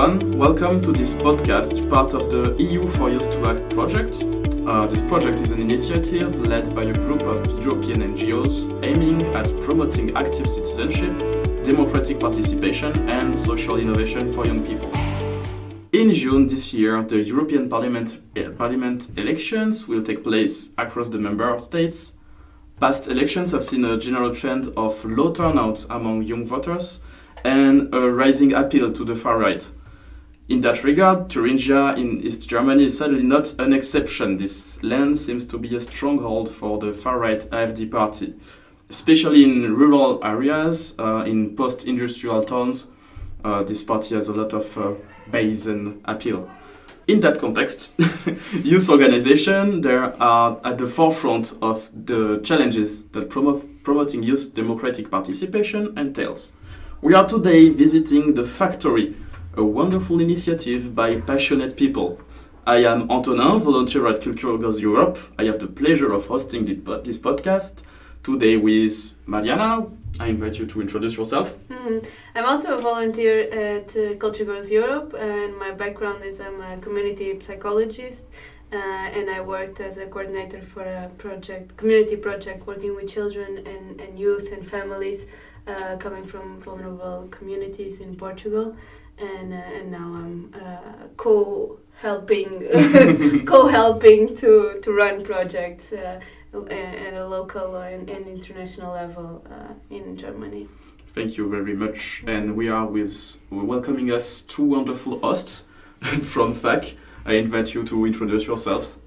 everyone, welcome to this podcast, part of the EU for Youth to Act project. This project is an initiative led by a group of European NGOs aiming at promoting active citizenship, democratic participation and social innovation for young people. In June this year, the European Parliament elections will take place across the member states. Past elections have seen a general trend of low turnout among young voters and a rising appeal to the far right. In that regard, Thuringia in East Germany is certainly not an exception. This land seems to be a stronghold for the far-right AfD party, especially in rural areas, in post-industrial towns. This party has a lot of base and appeal. In that context, youth organizations are at the forefront of the challenges that promoting youth democratic participation entails. We are today visiting the FACKtory, a wonderful initiative by passionate people. I am Antonin, volunteer at Culture Goes Europe. I have the pleasure of hosting this podcast today with Mariana. I invite you to introduce yourself. I'm also a volunteer at Culture Goes Europe, and my background is I'm a community psychologist, and I worked as a coordinator for a community project working with children and youth and families coming from vulnerable communities in Portugal. And now I'm co-helping to run projects at a local and international level in Germany. Thank you very much. And we're welcoming us two wonderful hosts from FACK. I invite you to introduce yourselves.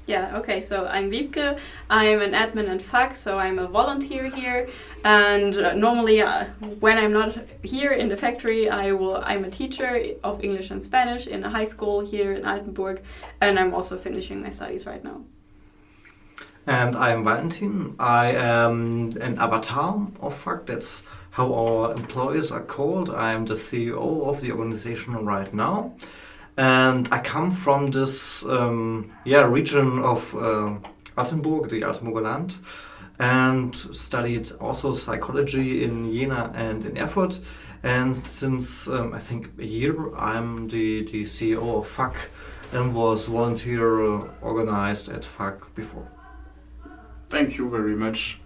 Yeah, okay, so I'm Wiebke, I'm an admin at FACK, so I'm a volunteer here, and normally when I'm not here in the factory, I'm a teacher of English and Spanish in a high school here in Altenburg, and I'm also finishing my studies right now. And I'm Valentin. I am an avatar of FACK, that's how our employees are called. I'm the CEO of the organization right now. And I come from this region of Altenburg, the Altenburger Land, and studied also psychology in Jena and in Erfurt. And since I think a year, I'm the CEO of FACK and was volunteer organized at FACK before. Thank you very much.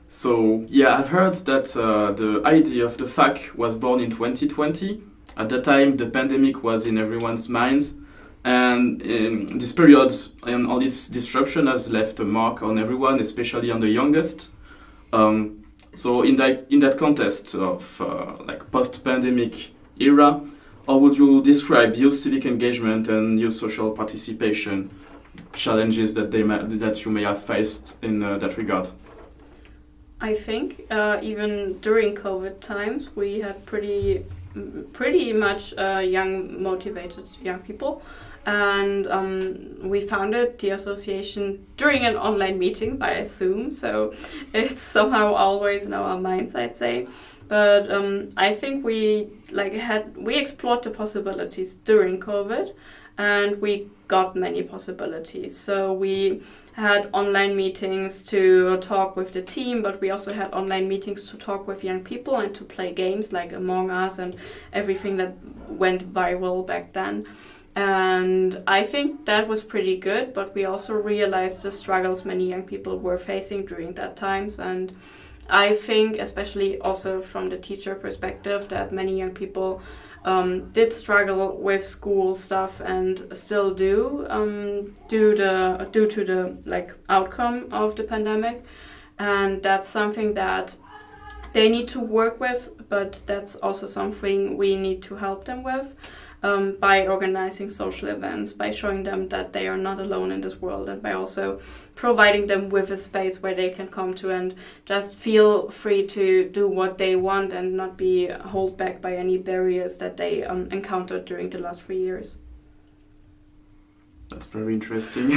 So, I've heard that the idea of the FACK was born in 2020. At that time, the pandemic was in everyone's minds, and this period and all its disruption has left a mark on everyone, especially on the youngest. So in that context of post-pandemic era, how would you describe youth civic engagement and youth social participation challenges that you may have faced in that regard? I think even during COVID times, we had pretty much motivated young people, and we founded the association during an online meeting via Zoom, so it's somehow always in our minds, I'd say. But I think we explored the possibilities during COVID, and we got many possibilities. So we had online meetings to talk with the team, but we also had online meetings to talk with young people and to play games like Among Us and everything that went viral back then. And I think that was pretty good, but we also realized the struggles many young people were facing during that times. And I think, especially also from the teacher perspective, that many young people did struggle with school stuff and still do due to the outcome of the pandemic, and that's something that they need to work with, but that's also something we need to help them with by organizing social events, by showing them that they are not alone in this world, and by also providing them with a space where they can come to and just feel free to do what they want and not be held back by any barriers that they encountered during the last 3 years. That's very interesting.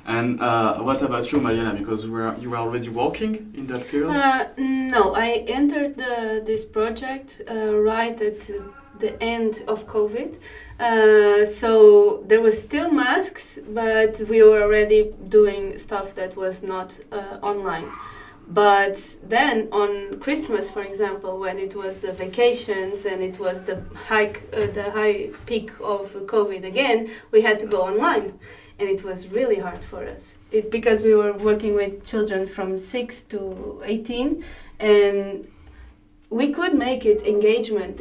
And what about you, Mariana? Because you were already working in that period? No, I entered this project right at the end of COVID. So there was still masks, but we were already doing stuff that was not online. But then on Christmas, for example, when it was the vacations and it was the high peak of COVID again, we had to go online, and it was really hard for us. Because we were working with children from 6 to 18, and we could make it engagement,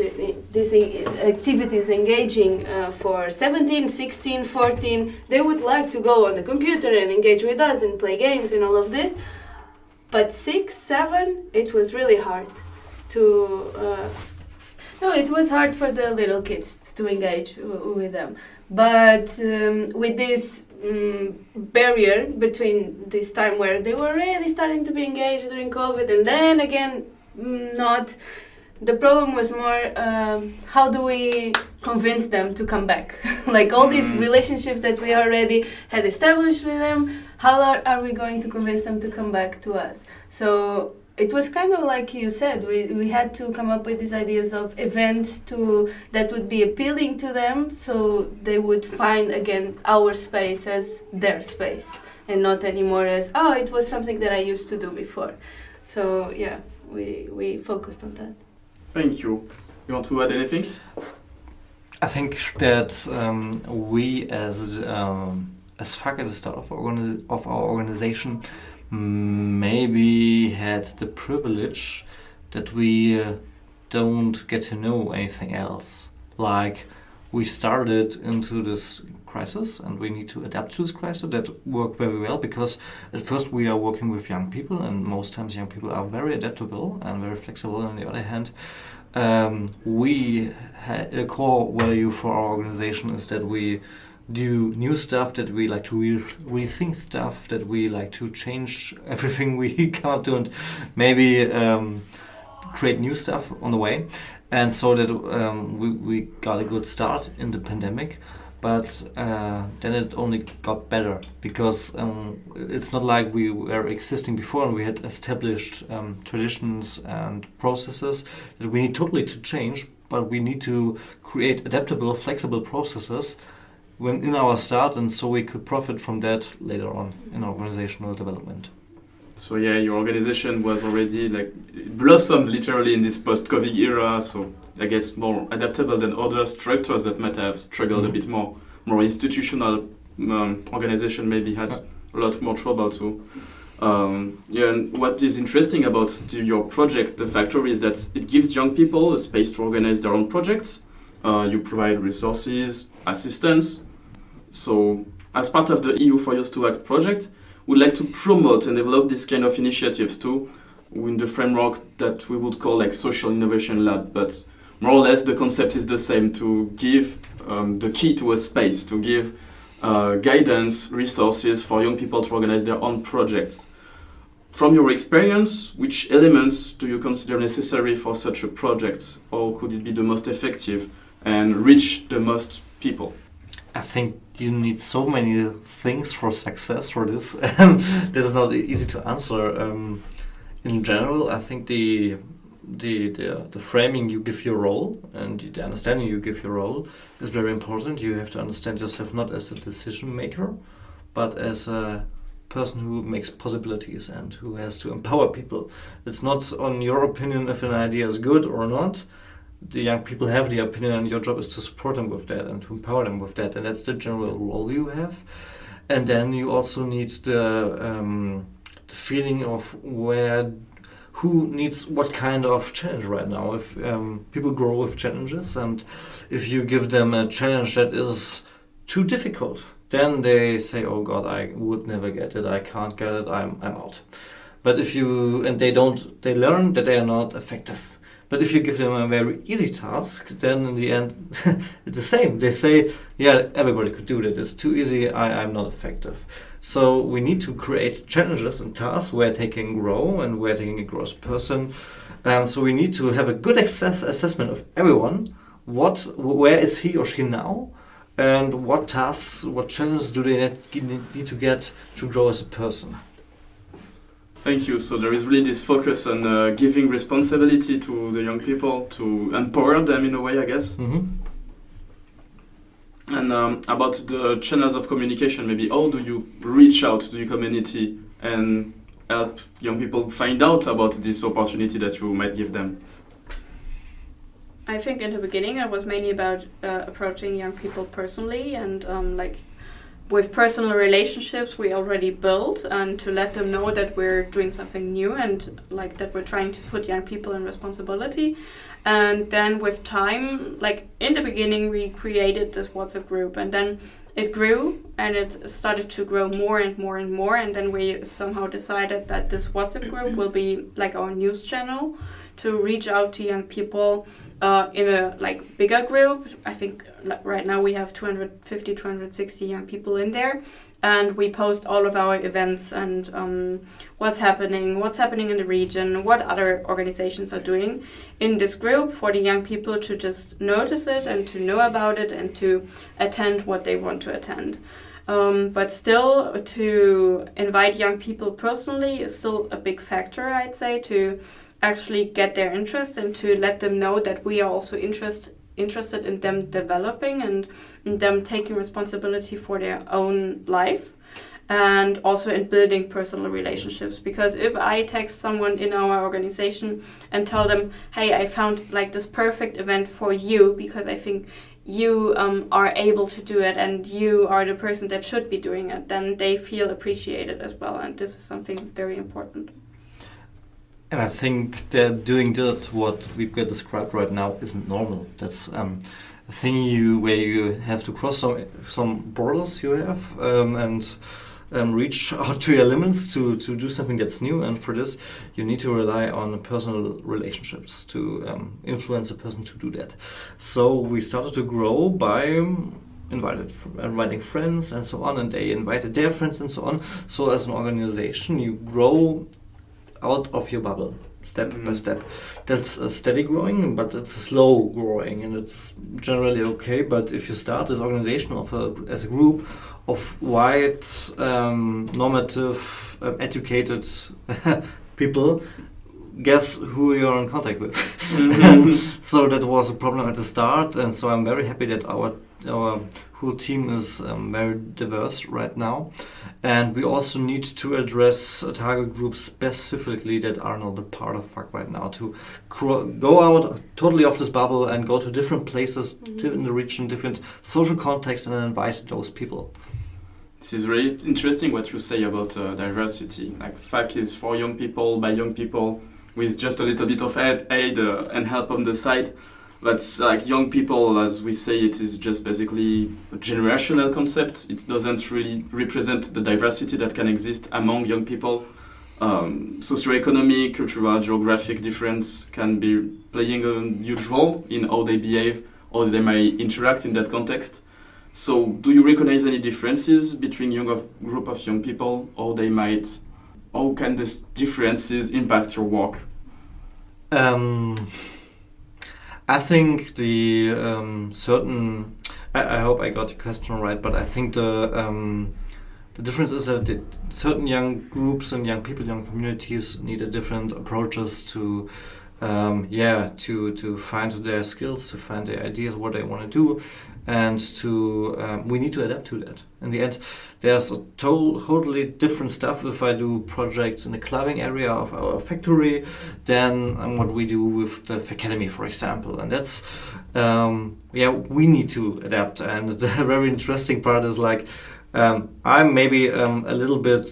these activities engaging for 17, 16, 14. They would like to go on the computer and engage with us and play games and all of this. But 6, 7, it was really hard to... No, it was hard for the little kids to engage with them. But with this barrier between this time where they were really starting to be engaged during COVID and then again not, the problem was more how do we convince them to come back? Like all these relationships that we already had established with them, how are we going to convince them to come back to us? So it was kind of like you said, we had to come up with these ideas of events that would be appealing to them, so they would find again our space as their space and not anymore as, oh, it was something that I used to do before. So yeah, we focused on that. Thank you. You want to add anything? I think that we as FACK at the start of our organization maybe had the privilege that we don't get to know anything else. Like, we started into this crisis and we need to adapt to this crisis. That worked very well because at first we are working with young people, and most times young people are very adaptable and very flexible. On the other hand, we had a core value for our organization is that we do new stuff, that we like to rethink stuff, that we like to change everything we can't do and maybe create new stuff on the way. And so that we got a good start in the pandemic, but then it only got better because it's not like we were existing before and we had established traditions and processes that we need totally to change, but we need to create adaptable, flexible processes when in our start, and so we could profit from that later on in organizational development. So yeah, your organization was already blossomed literally in this post-COVID era, so I guess more adaptable than other structures that might have struggled a bit more. More institutional organization maybe had a lot more trouble too. And what is interesting about your project, the FACKtory, is that it gives young people a space to organize their own projects. You provide resources, assistance. So as part of the EU for Youth to Act project, we'd like to promote and develop this kind of initiatives too in the framework that we would call social innovation lab. But more or less the concept is the same, to give the key to a space, to give guidance, resources for young people to organize their own projects. From your experience, which elements do you consider necessary for such a project, or could it be the most effective and reach the most people? I think you need so many things for success for this. This is not easy to answer. In general, I think the framing you give your role and the understanding you give your role is very important. You have to understand yourself not as a decision maker, but as a person who makes possibilities and who has to empower people. It's not on your opinion if an idea is good or not. The young people have the opinion, and your job is to support them with that and to empower them with that, and that's the general role you have. And then you also need the feeling of who needs what kind of challenge right now. If people grow with challenges, and if you give them a challenge that is too difficult, then they say, "Oh God, I would never get it. I can't get it. I'm out." But if they learn that they are not effective. But if you give them a very easy task, then in the end, it's the same. They say, yeah, everybody could do that. It's too easy. I'm not effective. So we need to create challenges and tasks where they can grow and where they can grow as a person. So we need to have a good assessment of everyone. Where is he or she now? And what tasks, what challenges do they need to get to grow as a person? Thank you. So there is really this focus on giving responsibility to the young people, to empower them in a way, I guess. Mm-hmm. And about the channels of communication, maybe how do you reach out to the community and help young people find out about this opportunity that you might give them? I think in the beginning it was mainly about approaching young people personally and with personal relationships we already built, and to let them know that we're doing something new and that we're trying to put young people in responsibility. And then with time, in the beginning we created this WhatsApp group, and then it grew and it started to grow more and more and more, and then we somehow decided that this WhatsApp group will be our news channel to reach out to young people in a bigger group. I think right now we have 250, 260 young people in there, and we post all of our events and what's happening in the region, what other organizations are doing in this group for the young people to just notice it and to know about it and to attend what they want to attend. But still, to invite young people personally is still a big factor, I'd say, to actually get their interest and to let them know that we are also interested in them developing and in them taking responsibility for their own life, and also in building personal relationships. Because if I text someone in our organization and tell them, hey, I found this perfect event for you because I think you are able to do it and you are the person that should be doing it, then they feel appreciated as well, and this is something very important. And I think that doing that, what we've got described right now, isn't normal. That's a thing where you have to cross some borders you have and reach out to your limits to do something that's new. And for this, you need to rely on personal relationships to influence a person to do that. So we started to grow by inviting friends and so on, and they invited their friends and so on. So as an organization, you grow out of your bubble, step by step. That's a steady growing, but it's a slow growing, and it's generally okay. But if you start this organization as a group of white, normative, educated people, guess who you're in contact with. So that was a problem at the start, and so I'm very happy that our whole team is very diverse right now. And we also need to address a target group specifically that are not a part of FACK right now, to go out totally off this bubble and go to different places in the region, different social contexts, and invite those people. This is very interesting what you say about diversity. FACK is for young people, by young people, with just a little bit of aid and help on the side. But young people, as we say, it is just basically a generational concept. It doesn't really represent the diversity that can exist among young people. Socioeconomic, cultural, geographic difference can be playing a huge role in how they behave or they may interact in that context. So do you recognize any differences between group of young people, or how can these differences impact your work? I think the I hope I got the question right, but I think the difference is that certain young groups and young people, young communities need a different approaches to find their skills, to find their ideas, what they want to do, and we need to adapt to that. In the end, there's a totally different stuff if I do projects in the clubbing area of our FACKtory than what we do with the FACKtory, for example. And that's, we need to adapt. And the very interesting part is I'm maybe a little bit,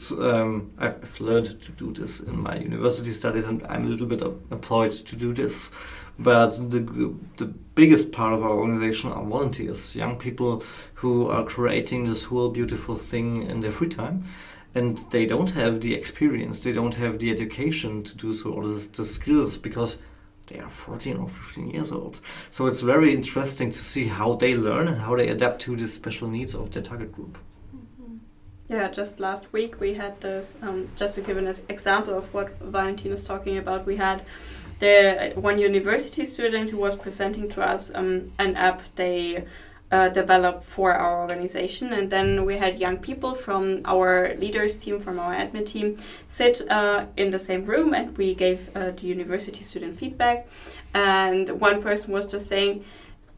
I've learned to do this in my university studies, and I'm a little bit employed to do this. But the biggest part of our organization are volunteers, young people who are creating this whole beautiful thing in their free time. And they don't have the experience, they don't have the education to do so, or the skills, because they are 14 or 15 years old. So it's very interesting to see how they learn and how they adapt to the special needs of their target group. Yeah, just last week we had this, just to give an example of what Valentin is talking about, we had one university student who was presenting to us an app they developed for our organization, and then we had young people from our leaders team, from our admin team, sit in the same room, and we gave the university student feedback. And one person was just saying,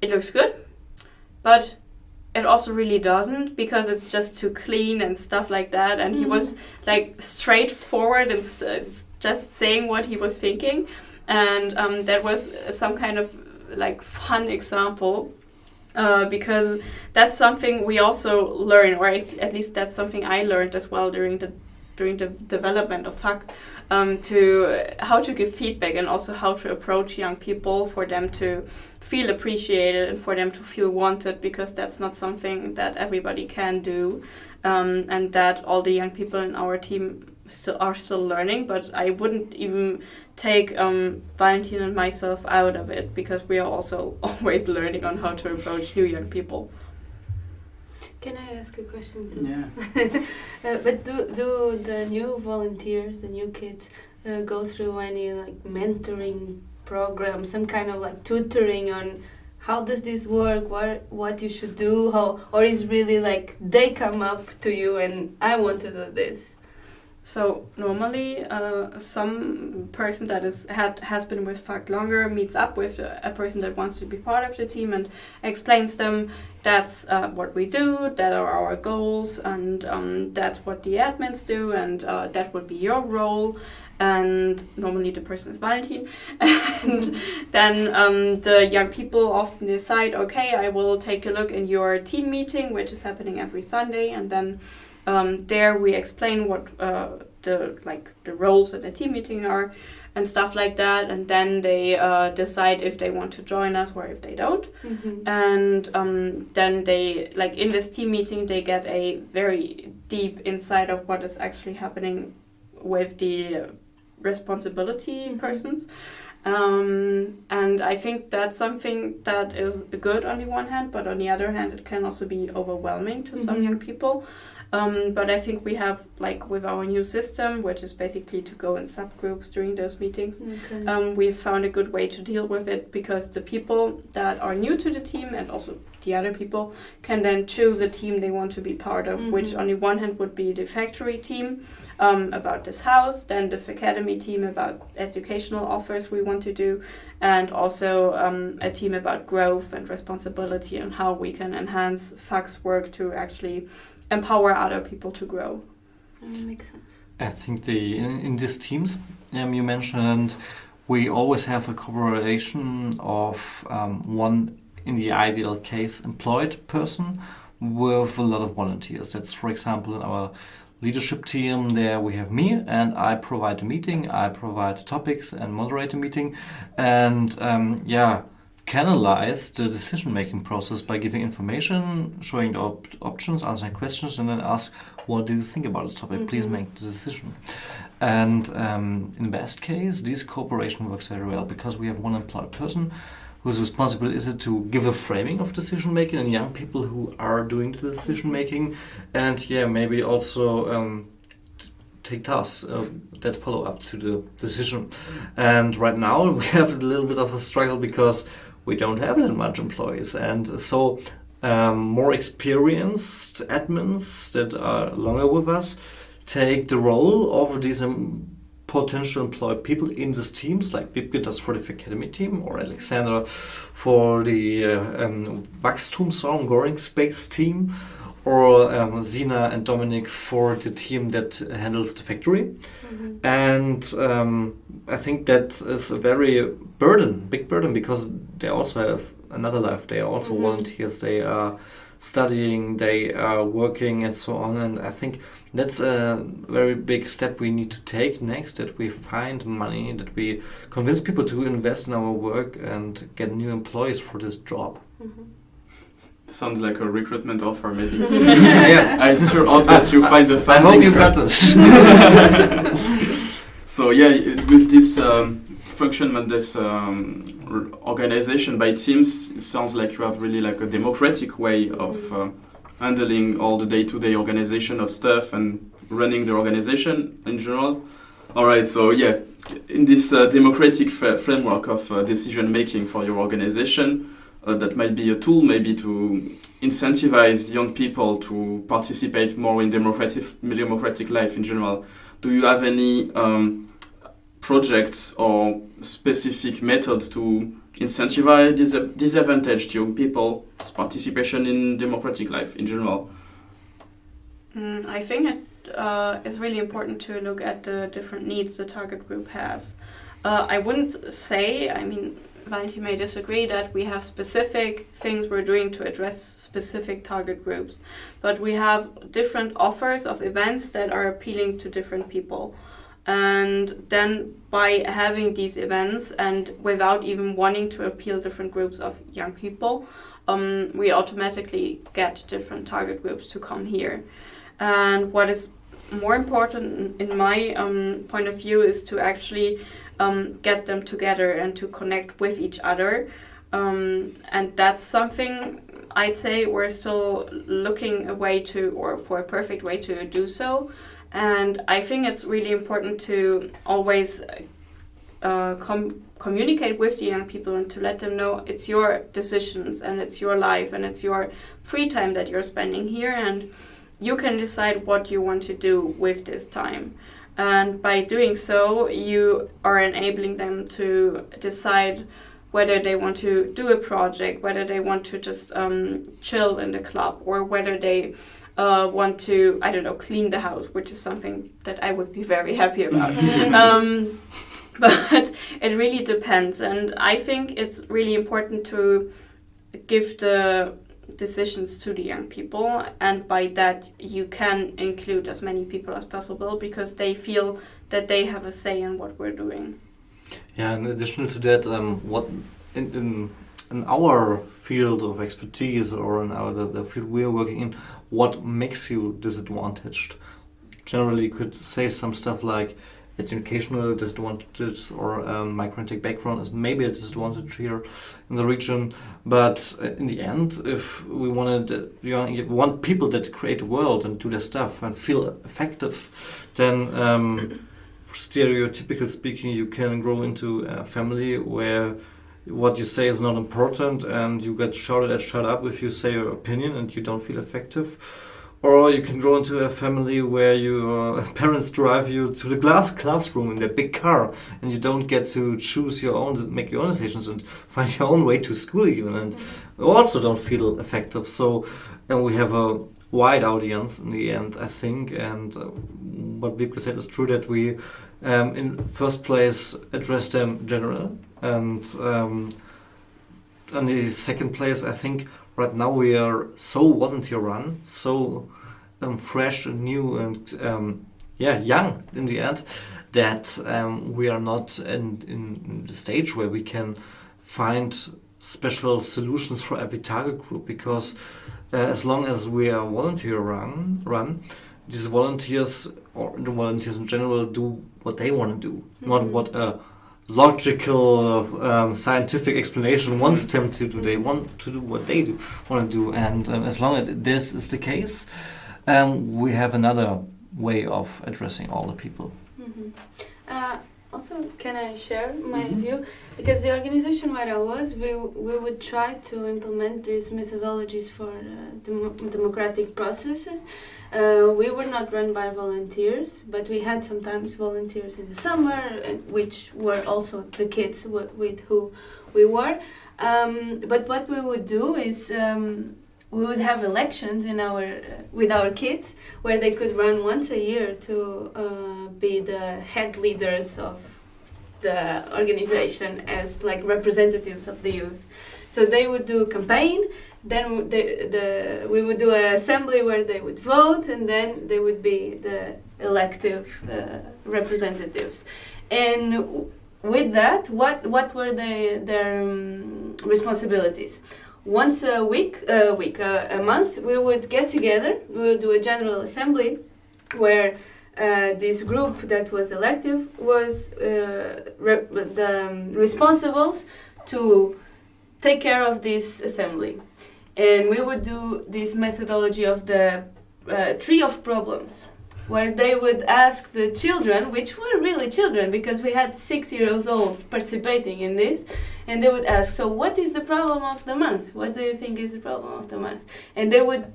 it looks good, but it also really doesn't, because it's just too clean and stuff like that. And he was like straightforward and just saying what he was thinking. And that was some kind of like fun example, because that's something we also learn, or at least that's something I learned as well during the development of FACK, to how to give feedback and also how to approach young people for them to feel appreciated and for them to feel wanted, because that's not something that everybody can do, and that all the young people in our team are still learning. But I wouldn't even take Valentin and myself out of it, because we are also always learning on how to approach new young people. Can I ask a question too? Yeah. But do the new volunteers, the new kids, go through any like mentoring program, some kind of like tutoring on how does this work, what you should do, or is really like they come up to you and I want to do this? So normally, some person that has been with FACK longer meets up with a person that wants to be part of the team and explains them that's what we do, that are our goals, and that's what the admins do, and that would be your role. And normally the person is Valentin. And then the young people often decide, okay, I will take a look in your team meeting, which is happening every Sunday, and then there we explain what the roles in the team meeting are and stuff like that, and then they decide if they want to join us or if they don't. And then they, like in this team meeting, they get a very deep insight of what is actually happening with the responsibility persons. And I think that's something that is good on the one hand, but on the other hand it can also be overwhelming to some young people. But I think we have, like with our new system, which is basically to go in subgroups during those meetings, we've found a good way to deal with it, because the people that are new to the team and also the other people can then choose a team they want to be part of, which on the one hand would be the FACKtory team about this house, then the FACKademy team about educational offers we want to do, and also a team about growth and responsibility and how we can enhance FACK's work to actually empower other people to grow. Makes sense. I think in these teams, you mentioned, we always have a cooperation of one, in the ideal case, employed person with a lot of volunteers. That's, for example, in our leadership team, there we have me, and I provide the meeting, I provide topics and moderate the meeting, and canalize the decision-making process by giving information, showing the options, answering questions, and then ask, what do you think about this topic? Please make the decision. And in the best case, this cooperation works very well, because we have one employed person whose responsibility is it to give a framing of decision-making, and young people who are doing the decision-making, and maybe also take tasks that follow up to the decision. And right now we have a little bit of a struggle, because we don't have that much employees, and so more experienced admins that are longer with us take the role of these potential employed people in these teams, like Wiebke does for the FACKademy team, or Alexander for the Wachstumsraum Goring Space team, or Zina and Dominic for the team that handles the FACKtory. And I think that is a very big burden, because they also have another life. They are also volunteers. They are studying, they are working, and so on. And I think that's a very big step we need to take next, that we find money, that we convince people to invest in our work and get new employees for this job. Sounds like a recruitment offer, maybe. I sure hope that you find the funding. I hope you got this. So with this function and this organization by teams, it sounds like you have really like a democratic way of handling all the day-to-day organization of stuff and running the organization in general. All right, so in this democratic framework of decision-making for your organization, that might be a tool maybe to incentivize young people to participate more in democratic life in general. Do you have any projects or specific methods to incentivize disadvantaged young people's participation in democratic life in general? I think it is really important to look at the different needs the target group has. I wouldn't say, I mean, Valentin may disagree that we have specific things we're doing to address specific target groups, but we have different offers of events that are appealing to different people. And then by having these events and without even wanting to appeal different groups of young people, we automatically get different target groups to come here. And what is more important in my point of view is to actually get them together and to connect with each other. And that's something I'd say we're still looking a way to, or for a perfect way to do so. And I think it's really important to always communicate with the young people and to let them know it's your decisions and it's your life and it's your free time that you're spending here, and you can decide what you want to do with this time. And by doing so, you are enabling them to decide whether they want to do a project, whether they want to just chill in the club, or whether they want to, I don't know, clean the house, which is something that I would be very happy about. But it really depends. And I think it's really important to give the decisions to the young people, and by that you can include as many people as possible because they feel that they have a say in what we're doing. Yeah, in addition to that, what in our field of expertise, or in the field we are working in, what makes you disadvantaged? Generally, you could say some stuff like educational disadvantages, or migrant background is maybe a disadvantage here in the region. But in the end, if we want people that create a world and do their stuff and feel effective, then stereotypical speaking, you can grow into a family where what you say is not important and you get shouted at, shut up if you say your opinion and you don't feel effective. Or you can grow into a family where your parents drive you to the classroom in their big car, and you don't get to choose your own, make your own decisions and find your own way to school even, and also don't feel effective. So, and we have a wide audience in the end, I think, and what Vibke said is true, that we, in first place, address them general, and in the second place, I think, right now we are so volunteer run, so fresh and new and young in the end, that we are not in the stage where we can find special solutions for every target group, because as long as we are volunteer run, these volunteers, or the volunteers in general, do what they want to do, not what a logical scientific explanation wants them to do. They want to do what they want to do, and as long as this is the case, we have another way of addressing all the people. Also, can I share my view? Because the organization where I was, we would try to implement these methodologies for democratic processes. We were not run by volunteers, but we had sometimes volunteers in the summer, which were also the kids with who we were. But what we would do is we would have elections in with our kids, where they could run once a year to be the head leaders of the organization as like representatives of the youth. So they would do a campaign. Then we would do an assembly where they would vote, and then they would be the elective representatives. And with that, what were their responsibilities? Once a month, we would get together. We would do a general assembly where this group that was elective was the responsibles to take care of this assembly. And we would do this methodology of the tree of problems. where they would ask the children, which were really children because we had 6-year-olds participating in this, and they would ask, so what is the problem of the month? What do you think is the problem of the month? And they would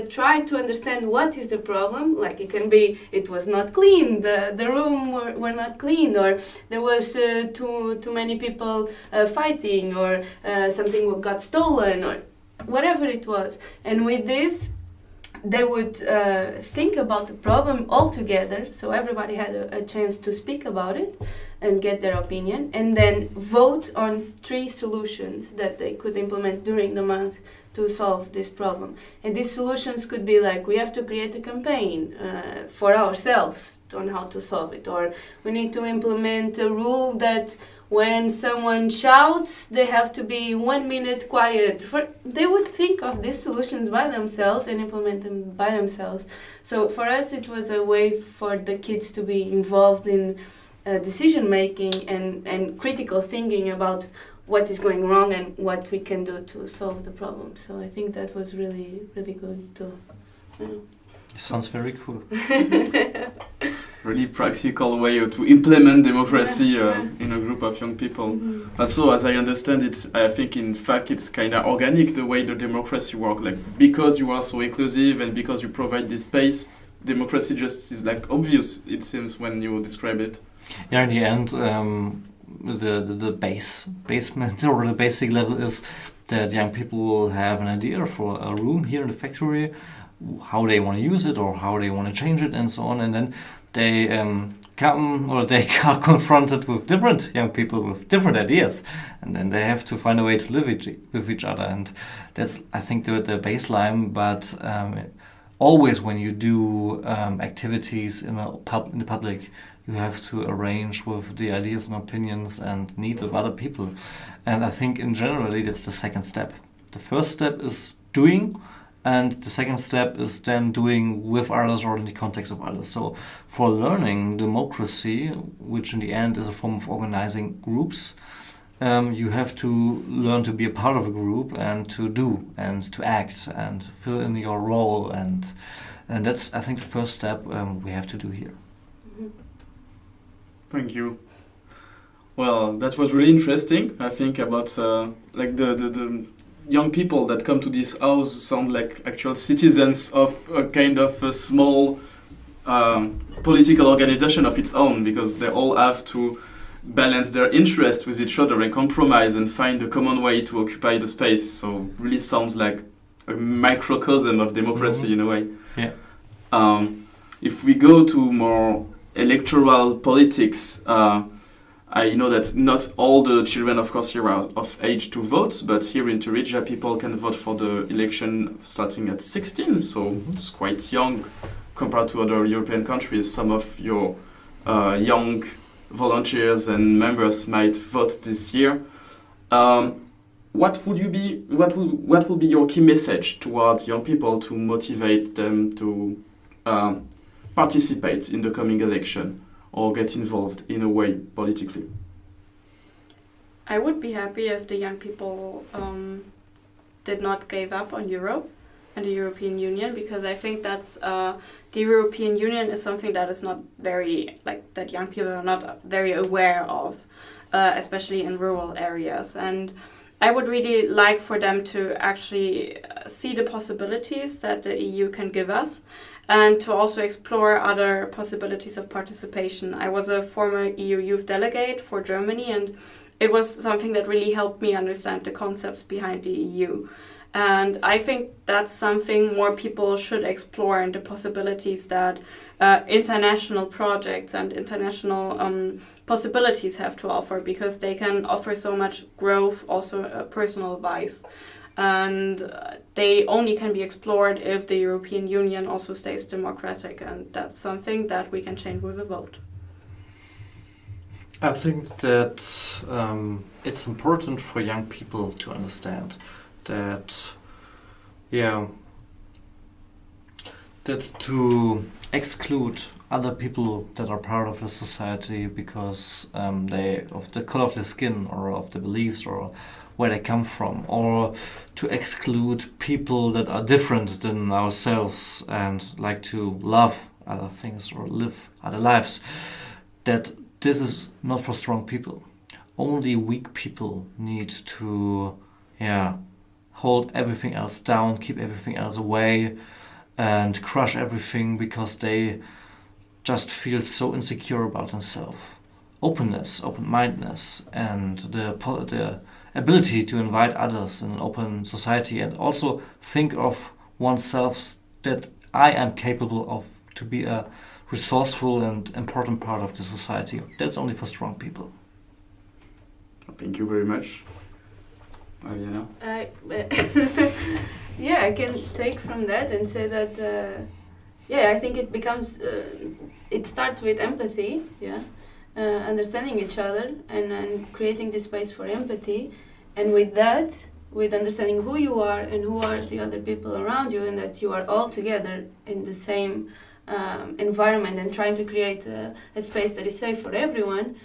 try to understand what is the problem. Like it can be, it was not clean, the room were not clean, or there was too many people fighting, or something got stolen, or whatever it was. And with this, they would think about the problem all together, so everybody had a chance to speak about it and get their opinion, and then vote on 3 solutions that they could implement during the month to solve this problem. And these solutions could be like, we have to create a campaign for ourselves on how to solve it, or we need to implement a rule that when someone shouts, they have to be 1 minute quiet. They would think of these solutions by themselves and implement them by themselves. So for us, it was a way for the kids to be involved in decision making and critical thinking about what is going wrong and what we can do to solve the problem. So I think that was really, really good too. Sounds very cool. Really practical way to implement democracy in a group of young people. Mm-hmm. Also, as I understand it, I think in fact it's kind of organic the way the democracy works. Like because you are so inclusive and because you provide this space, democracy just is like obvious. It seems when you describe it. Yeah, in the end, the basement or the basic level is that young people will have an idea for a room here in the factory, how they want to use it or how they want to change it and so on, and then they come or they are confronted with different young people with different ideas, and then they have to find a way to live with each other, and that's, I think, the baseline. But always when you do activities in the public, you have to arrange with the ideas and opinions and needs of other people. And I think in generally that's the second step. The first step is doing, and the second step is then doing with others or in the context of others. So for learning democracy, which in the end is a form of organizing groups, you have to learn to be a part of a group and to do and to act and fill in your role. And that's, I think, the first step we have to do here. Thank you. Well, that was really interesting. I think about like the young people that come to this house sound like actual citizens of a kind of a small political organization of its own, because they all have to balance their interest with each other and compromise and find a common way to occupy the space. So really sounds like a microcosm of democracy in a way. Yeah. If we go to more electoral politics, I know that not all the children, of course, here are of age to vote, but here in Thuringia, people can vote for the election starting at 16, so it's quite young compared to other European countries. Some of your young volunteers and members might vote this year. What will be your key message towards young people to motivate them to participate in the coming election or get involved in a way politically? I would be happy if the young people did not give up on Europe and the European Union, because I think that's the European Union is something that is not very, like, that young people are not very aware of, especially in rural areas. And I would really like for them to actually see the possibilities that the EU can give us, and to also explore other possibilities of participation. I was a former EU youth delegate for Germany, and it was something that really helped me understand the concepts behind the EU. And I think that's something more people should explore, and the possibilities that international projects and international possibilities have to offer, because they can offer so much growth, also personal advice. And they only can be explored if the European Union also stays democratic, and that's something that we can change with a vote. I think that it's important for young people to understand that, that to exclude other people that are part of the society because they of the color of their skin or of the beliefs or where they come from, or to exclude people that are different than ourselves and like to love other things or live other lives, that this is not for strong people. Only weak people need to hold everything else down, keep everything else away, and crush everything because they just feel so insecure about themselves. Openness, open-mindedness, and the ability to invite others in an open society, and also think of oneself that I am capable of to be a resourceful and important part of the society. That's only for strong people. Thank you very much. Mariana? I can take from that and say that, I think it becomes, it starts with empathy, understanding each other and creating this space for empathy. And with that, with understanding who you are and who are the other people around you, and that you are all together in the same environment and trying to create a space that is safe for everyone,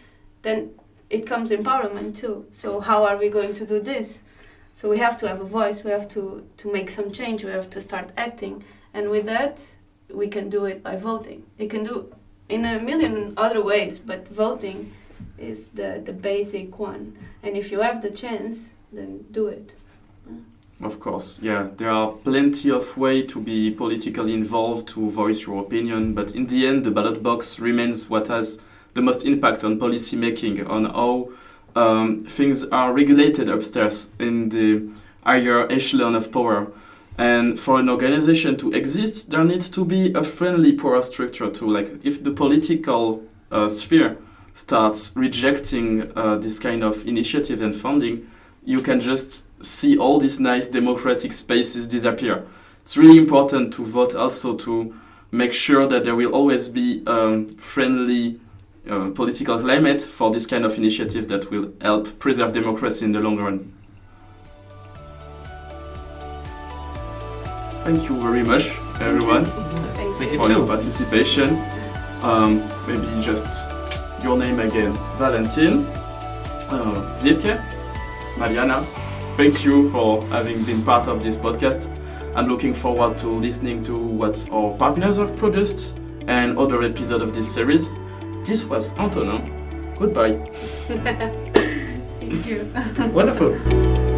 then it comes empowerment too. So how are we going to do this? So we have to have a voice, we have to make some change, we have to start acting. And with that, we can do it by voting. It can do in a million other ways, but voting is the basic one. And if you have the chance, then do it. Of course, there are plenty of ways to be politically involved, to voice your opinion, but in the end, the ballot box remains what has the most impact on policy making, on how things are regulated upstairs in the higher echelon of power. And for an organization to exist, there needs to be a friendly power structure too. Like if the political sphere starts rejecting this kind of initiative and funding, you can just see all these nice democratic spaces disappear. It's really important to vote also to make sure that there will always be friendly political climate for this kind of initiative that will help preserve democracy in the long run. Thank you very much, everyone, for your participation. Maybe just your name again, Valentin, Wiebke, Mariana. Thank you for having been part of this podcast. I'm looking forward to listening to what our partners have produced and other episodes of this series. This was Antonin. Goodbye. Thank you. Wonderful.